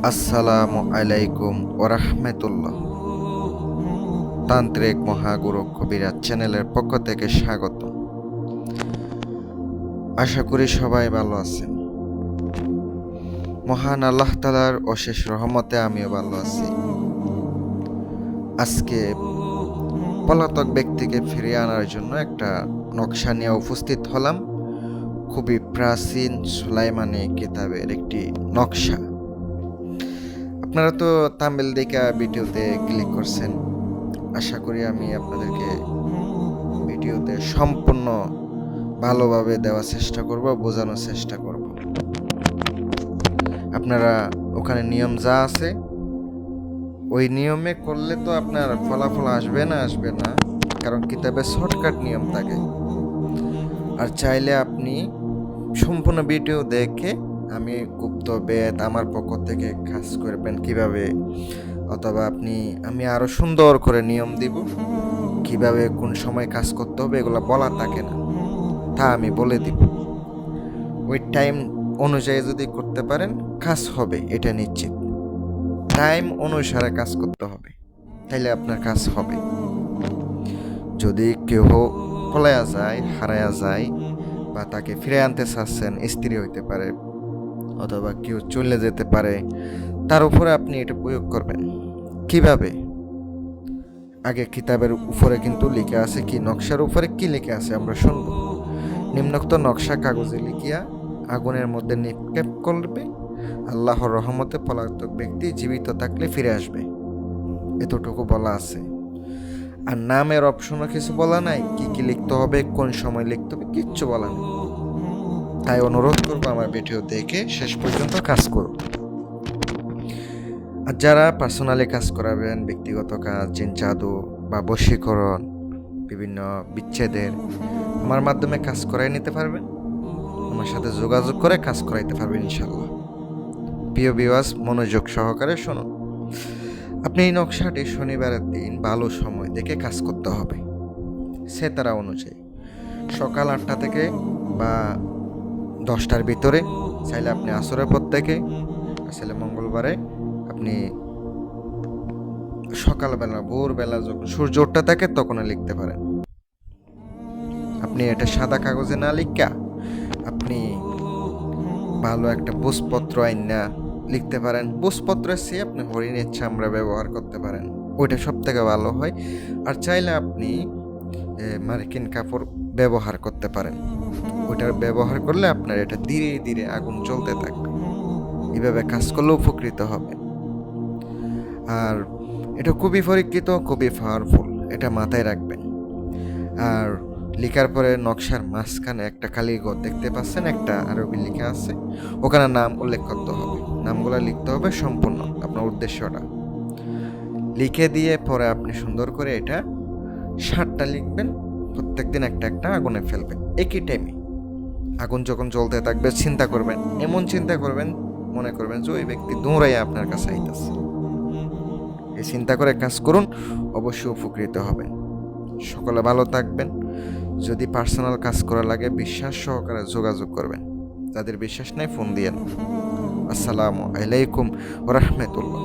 আসসালামু আলাইকুম ওরহমতুল্লাহ। তান্ত্রিক মহাগুরু কবিরাজ চ্যানেলের পক্ষ থেকে স্বাগত। আশা করি সবাই ভালো আছেন। মহান আল্লাহ তাআলার অশেষ রহমতে আমিও ভালো আছি। আজকে পলাতক ব্যক্তিকে ফিরিয়ে আনার জন্য একটা নকশা নিয়ে উপস্থিত হলাম। খুবই প্রাচীন সুলাইমানি কিতাবের একটি নকশা। আপনারা তো থাম্বনেল দেখে ভিডিওতে ক্লিক করছেন। আশা করি আমি আপনাদেরকে ভিডিওতে সম্পূর্ণ ভালোভাবে দেওয়ার চেষ্টা করব, বোঝানোর চেষ্টা করব। আপনারা ওখানে নিয়ম যা আছে ওই নিয়মে করলে তো আপনার ফলাফল আসবে না, কারণ কিতাবে শর্টকাট নিয়ম থাকে। আর চাইলে আপনি সম্পূর্ণ ভিডিও দেখে আমি গুপ্ত বেদ আমার পক্ষ থেকে কাজ করবেন কিভাবে, অথবা আমি আরো সুন্দর করে নিয়ম দিব কিভাবে কোন সময় কাজ করতে হবে, এগুলো বলা থাকে না, তা আমি বলে দিব। ওই টাইম অনুযায়ী যদি করতে পারেন কাজ হবে, এটা নিশ্চিত। টাইম অনুসারে কাজ করতে হবে, তাইলে আপনার কাজ হবে। যদি কেউ পলায়া যায়, হারায়া যায়, বা তাকে ফিরে আনতে চাচ্ছেন, স্ত্রী হইতে পারে অথবা কেউ চলে যেতে পারে, তার উপরে আপনি এটা প্রয়োগ করবেন কিভাবে। আগে কিতাবের উপরে কিন্তু লিখে আছে, কি নকশার উপরে কি লিখে আছে আমরা শুনবো। নিম্নোক্ত নকশা কাগজে লিখিয়া আগুনের মধ্যে নিক্ষেপ করবে, আল্লাহর রহমতে পলাতক ব্যক্তি জীবিত থাকলে ফিরে আসবে, এতটুকু বলা আছে। আর নামের অপশনও কিছু বলা নাই, কি কি লিখতে হবে, কোন সময় লিখতে হবে, কিচ্ছু বলা নেই। তাই অনুরোধ করবো আমার ভিডিও দেখে শেষ পর্যন্ত কাজ করুন। আর যারা পার্সোনালি কাজ করাবেন, ব্যক্তিগত কাজ, জিন জাদু বা বশীকরণ, বিভিন্ন বিচ্ছেদের, আমার মাধ্যমে কাজ করাই নিতে পারবেন। আমার সাথে যোগাযোগ করে কাজ করাইতে পারবেন ইনশাল্লাহ। প্রিয় ভিউয়ার্স, মনোযোগ সহকারে শুনুন। আপনি এই নকশাটি শনিবারের দিন ভালো সময় দেখে কাজ করতে হবে, সেতারা অনুযায়ী সকাল 8টা থেকে বা 10টার ভিতরে, চাইলে আপনি আসরের পর থেকে, আসলে মঙ্গলবারে আপনি সকালবেলা ভোরবেলা যখন সূর্য উঠতে থাকে তখন লিখতে পারেন। আপনি এটা সাদা কাগজে না লিখা আপনি ভালো একটা বুঝপত্র আইনা লিখতে পারেন। বুঝপত্রের চেয়ে আপনি হরিণের চামড়া ব্যবহার করতে পারেন, ওইটা সব থেকে ভালো হয়। আর চাইলে আপনি মার্কিন কাপড় ব্যবহার করতে পারেন, ওইটার ব্যবহার করলে আপনার এটা ধীরে ধীরে আগুন জ্বলতে থাকবে। এভাবে কাজ করলে উপকৃত হবে। আর এটা খুবই পরীক্ষিত, খুবই পাওয়ারফুল, এটা মাথায় রাখবেন। আর লেখার পরে নকশার মাঝখানে একটা খালি ঘর দেখতে পাচ্ছেন, একটা আরবি লেখা আছে, ওখানে নাম উল্লেখ করতে হবে। নামগুলো লিখতে হবে সম্পূর্ণ, আপনার উদ্দেশ্যটা লিখে দিয়ে পরে আপনি সুন্দর করে এটা 7টা লিখবেন। প্রত্যেকদিন একটা একটা আগুনে ফেলবেন একই টাইমে। আগুন যখন জ্বলতে থাকবে চিন্তা করবেন, এমন চিন্তা করবেন মনে করবেন যে ওই ব্যক্তি দৌড়াইয়া আপনার কাছে আইতেছে। এই চিন্তা করে কাজ করুন, অবশ্যই উপকৃত হবেন। সকলে ভালো থাকবেন। যদি পার্সোনাল কাজ করা লাগে বিশ্বাস সহকারে যোগাযোগ করবেন, যাদের বিশ্বাস নেই ফোন দিয়েন। আসসালামু আলাইকুম ওয়া রাহমাতুল্লাহ।